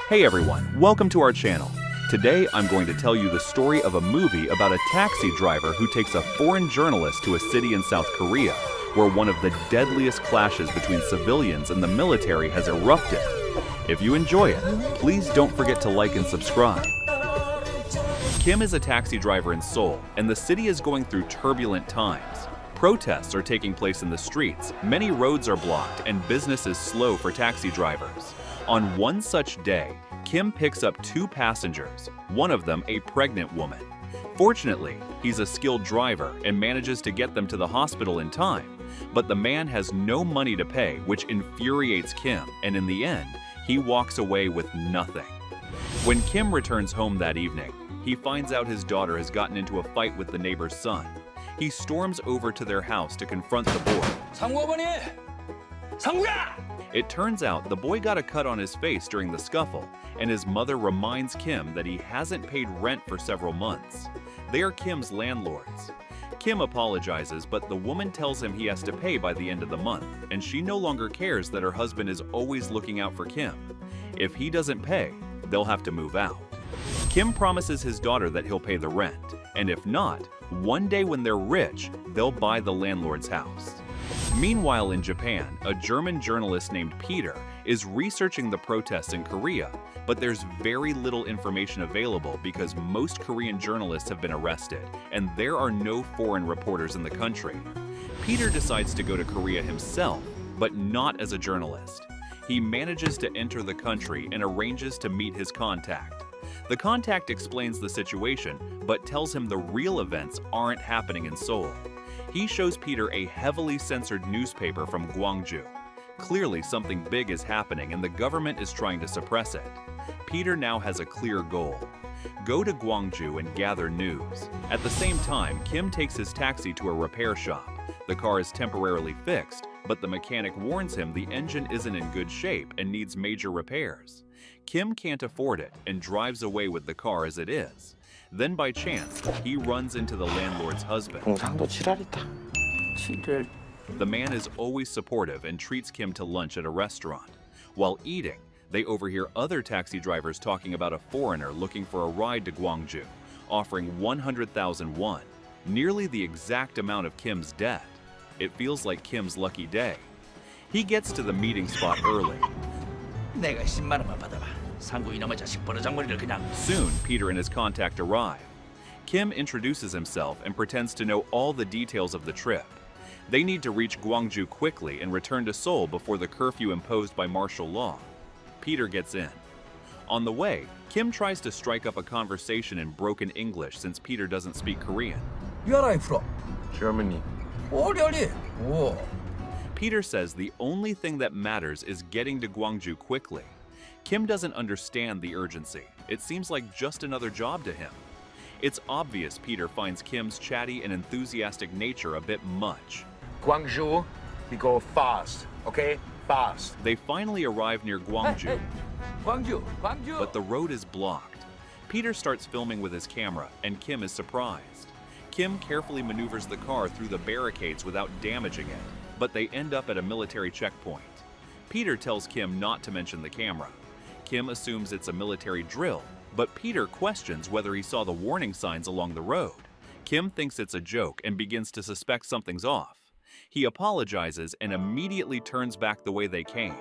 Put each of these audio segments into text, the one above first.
Hey everyone, welcome to our channel. Today I'm going to tell you the story of a movie about a taxi driver who takes a foreign journalist to a city in South Korea, where one of the deadliest clashes between civilians and the military has erupted. If you enjoy it, please don't forget to like and subscribe. Kim is a taxi driver in Seoul, and the city is going through turbulent times. Protests are taking place in the streets, many roads are blocked, and business is slow for taxi drivers. On one such day, Kim picks up two passengers, one of them a pregnant woman. Fortunately, he's a skilled driver and manages to get them to the hospital in time, but the man has no money to pay, which infuriates Kim, and in the end, he walks away with nothing. When Kim returns home that evening, he finds out his daughter has gotten into a fight with the neighbor's son. He storms over to their house to confront the boy. It turns out the boy got a cut on his face during the scuffle, and his mother reminds Kim that he hasn't paid rent for several months. They are Kim's landlords. Kim apologizes, but the woman tells him he has to pay by the end of the month, and she no longer cares that her husband is always looking out for Kim. If he doesn't pay, they'll have to move out. Kim promises his daughter that he'll pay the rent, and if not, one day when they're rich, they'll buy the landlord's house. Meanwhile in Japan, a German journalist named Peter is researching the protests in Korea, but there's very little information available because most Korean journalists have been arrested, and there are no foreign reporters in the country. Peter decides to go to Korea himself, but not as a journalist. He manages to enter the country and arranges to meet his contact. The contact explains the situation, but tells him the real events aren't happening in Seoul. He shows Peter a heavily censored newspaper from Gwangju. Clearly something big is happening and the government is trying to suppress it. Peter now has a clear goal: go to Gwangju and gather news. At the same time, Kim takes his taxi to a repair shop. The car is temporarily fixed, but the mechanic warns him the engine isn't in good shape and needs major repairs. Kim can't afford it and drives away with the car as it is. Then by chance, he runs into the landlord's husband. The man is always supportive and treats Kim to lunch at a restaurant. While eating, they overhear other taxi drivers talking about a foreigner looking for a ride to Gwangju, offering 100,000 won, nearly the exact amount of Kim's debt. It feels like Kim's lucky day. He gets to the meeting spot early. Soon, Peter and his contact arrive. Kim introduces himself and pretends to know all the details of the trip. They need to reach Gwangju quickly and return to Seoul before the curfew imposed by martial law. Peter gets in. On the way, Kim tries to strike up a conversation in broken English since Peter doesn't speak Korean. Where are you from? Germany. Oh, really? Oh. Peter says the only thing that matters is getting to Gwangju quickly. Kim doesn't understand the urgency. It seems like just another job to him. It's obvious Peter finds Kim's chatty and enthusiastic nature a bit much. Gwangju, we go fast, okay? Fast. They finally arrive near Gwangju, Gwangju. but the road is blocked. Peter starts filming with his camera, and Kim is surprised. Kim carefully maneuvers the car through the barricades without damaging it, but they end up at a military checkpoint. Peter tells Kim not to mention the camera. Kim assumes it's a military drill, but Peter questions whether he saw the warning signs along the road. Kim thinks it's a joke and begins to suspect something's off. He apologizes and immediately turns back the way they came.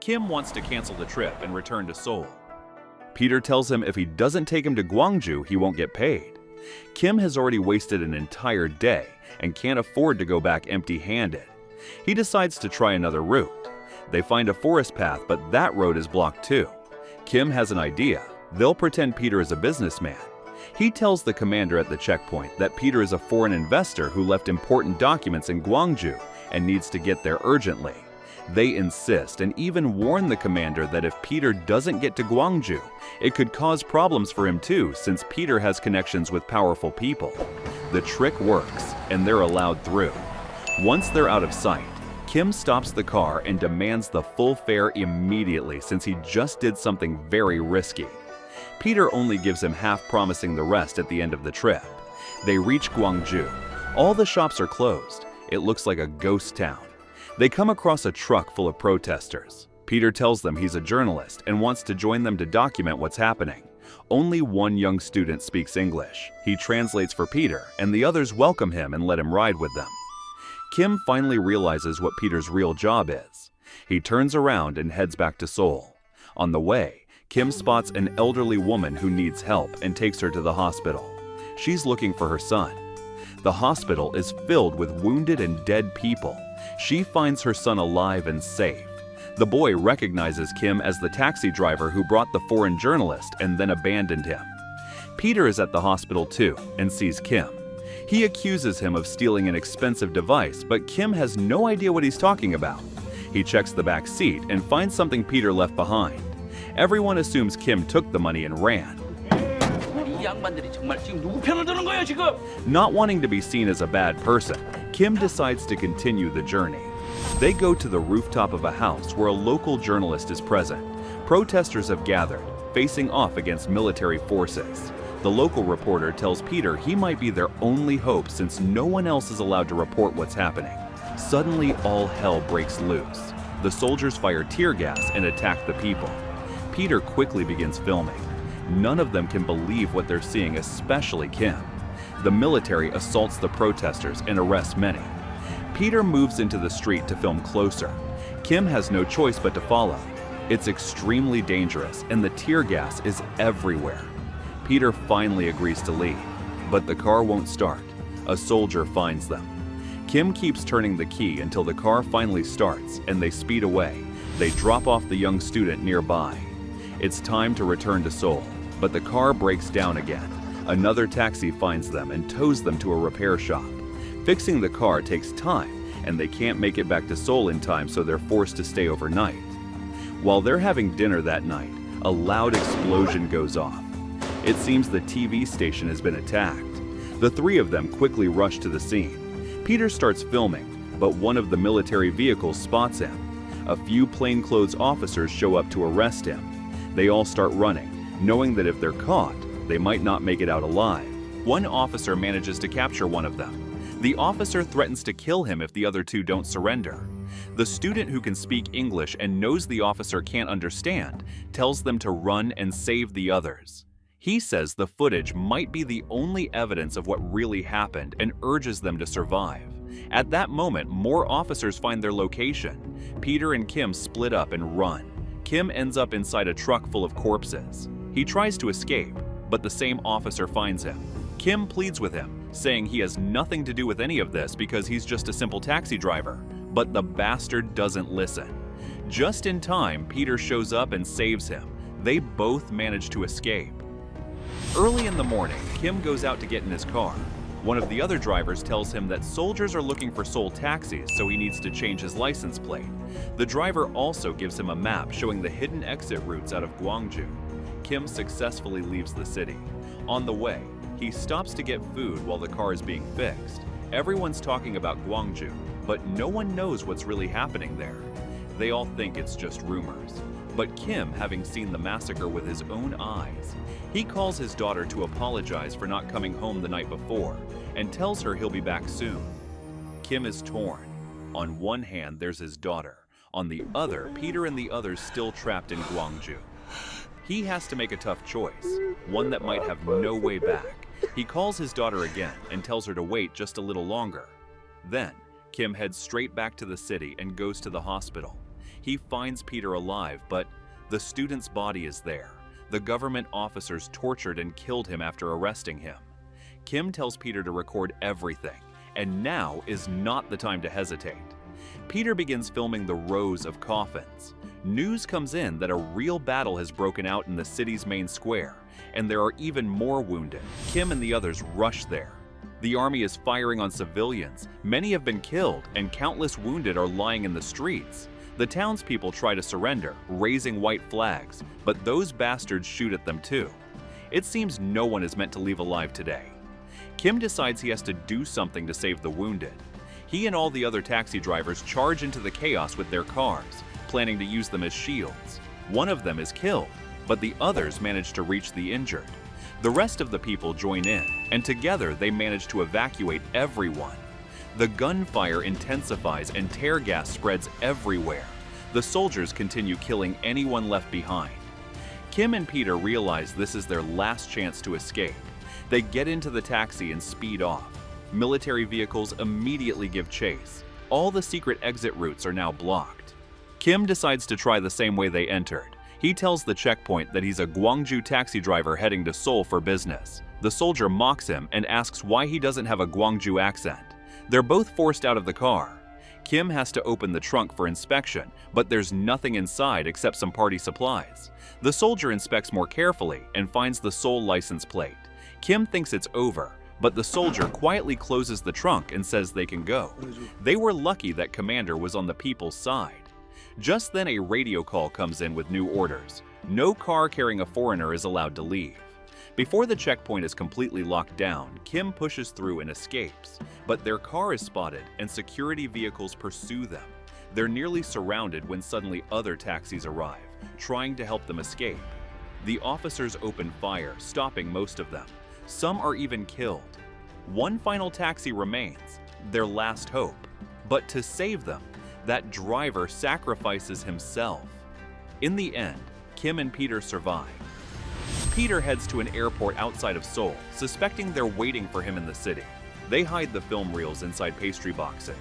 Kim wants to cancel the trip and return to Seoul. Peter tells him if he doesn't take him to Gwangju, he won't get paid. Kim has already wasted an entire day and can't afford to go back empty-handed. He decides to try another route. They find a forest path, but that road is blocked too. Kim has an idea. They'll pretend Peter is a businessman. He tells the commander at the checkpoint that Peter is a foreign investor who left important documents in Gwangju and needs to get there urgently. They insist and even warn the commander that if Peter doesn't get to Gwangju, it could cause problems for him too, since Peter has connections with powerful people. The trick works, and they're allowed through. Once they're out of sight, Kim stops the car and demands the full fare immediately since he just did something very risky. Peter only gives him half, promising the rest at the end of the trip. They reach Gwangju. All the shops are closed. It looks like a ghost town. They come across a truck full of protesters. Peter tells them he's a journalist and wants to join them to document what's happening. Only one young student speaks English. He translates for Peter, and the others welcome him and let him ride with them. Kim finally realizes what Peter's real job is. He turns around and heads back to Seoul. On the way, Kim spots an elderly woman who needs help and takes her to the hospital. She's looking for her son. The hospital is filled with wounded and dead people. She finds her son alive and safe. The boy recognizes Kim as the taxi driver who brought the foreign journalist and then abandoned him. Peter is at the hospital too and sees Kim. He accuses him of stealing an expensive device, but Kim has no idea what he's talking about. He checks the back seat and finds something Peter left behind. Everyone assumes Kim took the money and ran. 이 양반들이 정말 지금 누구 편을 드는 거예요, 지금? Not wanting to be seen as a bad person, Kim decides to continue the journey. They go to the rooftop of a house where a local journalist is present. Protesters have gathered, facing off against military forces. The local reporter tells Peter he might be their only hope since no one else is allowed to report what's happening. Suddenly, all hell breaks loose. The soldiers fire tear gas and attack the people. Peter quickly begins filming. None of them can believe what they're seeing, especially Kim. The military assaults the protesters and arrests many. Peter moves into the street to film closer. Kim has no choice but to follow. It's extremely dangerous and the tear gas is everywhere. Peter finally agrees to leave, but the car won't start. A soldier finds them. Kim keeps turning the key until the car finally starts and they speed away. They drop off the young student nearby. It's time to return to Seoul, but the car breaks down again. Another taxi finds them and tows them to a repair shop. Fixing the car takes time, and they can't make it back to Seoul in time, so they're forced to stay overnight. While they're having dinner that night, a loud explosion goes off. It seems the TV station has been attacked. The three of them quickly rush to the scene. Peter starts filming, but one of the military vehicles spots him. A few plainclothes officers show up to arrest him. They all start running, knowing that if they're caught, they might not make it out alive. One officer manages to capture one of them. The officer threatens to kill him if the other two don't surrender. The student who can speak English and knows the officer can't understand tells them to run and save the others. He says the footage might be the only evidence of what really happened and urges them to survive. At that moment, more officers find their location. Peter and Kim split up and run. Kim ends up inside a truck full of corpses. He tries to escape, but the same officer finds him. Kim pleads with him, saying he has nothing to do with any of this because he's just a simple taxi driver. But the bastard doesn't listen. Just in time, Peter shows up and saves him. They both manage to escape. Early in the morning, Kim goes out to get in his car. One of the other drivers tells him that soldiers are looking for Seoul taxis, so he needs to change his license plate. The driver also gives him a map showing the hidden exit routes out of Gwangju. Kim successfully leaves the city. On the way, he stops to get food while the car is being fixed. Everyone's talking about Gwangju, but no one knows what's really happening there. They all think it's just rumors. But Kim, having seen the massacre with his own eyes, he calls his daughter to apologize for not coming home the night before and tells her he'll be back soon. Kim is torn. On one hand, there's his daughter. On the other, Peter and the others still trapped in Gwangju. He has to make a tough choice, one that might have no way back. He calls his daughter again and tells her to wait just a little longer. Then, Kim heads straight back to the city and goes to the hospital. He finds Peter alive, but the student's body is there. The government officers tortured and killed him after arresting him. Kim tells Peter to record everything, and now is not the time to hesitate. Peter begins filming the rows of coffins. News comes in that a real battle has broken out in the city's main square, and there are even more wounded. Kim and the others rush there. The army is firing on civilians. Many have been killed, and countless wounded are lying in the streets. The townspeople try to surrender, raising white flags, but those bastards shoot at them too. It seems no one is meant to leave alive today. Kim decides he has to do something to save the wounded. He and all the other taxi drivers charge into the chaos with their cars, planning to use them as shields. One of them is killed, but the others manage to reach the injured. The rest of the people join in, and together they manage to evacuate everyone. The gunfire intensifies and tear gas spreads everywhere. The soldiers continue killing anyone left behind. Kim and Peter realize this is their last chance to escape. They get into the taxi and speed off. Military vehicles immediately give chase. All the secret exit routes are now blocked. Kim decides to try the same way they entered. He tells the checkpoint that he's a Gwangju taxi driver heading to Seoul for business. The soldier mocks him and asks why he doesn't have a Gwangju accent. They're both forced out of the car. Kim has to open the trunk for inspection, but there's nothing inside except some party supplies. The soldier inspects more carefully and finds the Seoul license plate. Kim thinks it's over, but the soldier quietly closes the trunk and says they can go. They were lucky that Commander was on the people's side. Just then a radio call comes in with new orders. No car carrying a foreigner is allowed to leave. Before the checkpoint is completely locked down, Kim pushes through and escapes. But their car is spotted and security vehicles pursue them. They're nearly surrounded when suddenly other taxis arrive, trying to help them escape. The officers open fire, stopping most of them. Some are even killed. One final taxi remains, their last hope. But to save them, that driver sacrifices himself. In the end, Kim and Peter survive. Peter heads to an airport outside of Seoul, suspecting they're waiting for him in the city. They hide the film reels inside pastry boxes.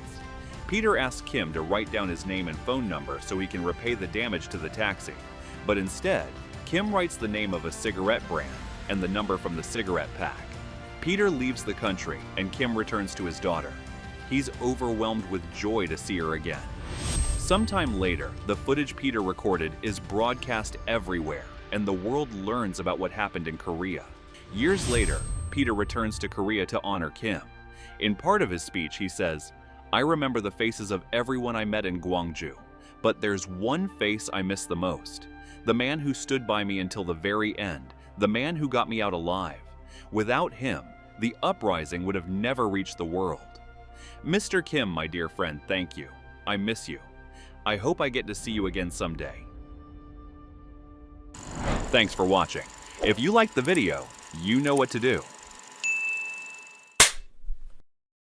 Peter asks Kim to write down his name and phone number so he can repay the damage to the taxi. But instead, Kim writes the name of a cigarette brand and the number from the cigarette pack. Peter leaves the country and Kim returns to his daughter. He's overwhelmed with joy to see her again. Sometime later, the footage Peter recorded is broadcast everywhere, and the world learns about what happened in Korea. Years later, Peter returns to Korea to honor Kim. In part of his speech, he says, "I remember the faces of everyone I met in Gwangju, but there's one face I miss the most. The man who stood by me until the very end, the man who got me out alive. Without him, the uprising would have never reached the world." Mr. Kim, my dear friend, thank you. I miss you. I hope I get to see you again someday. Thanks for watching. If you liked the video, you know what to do.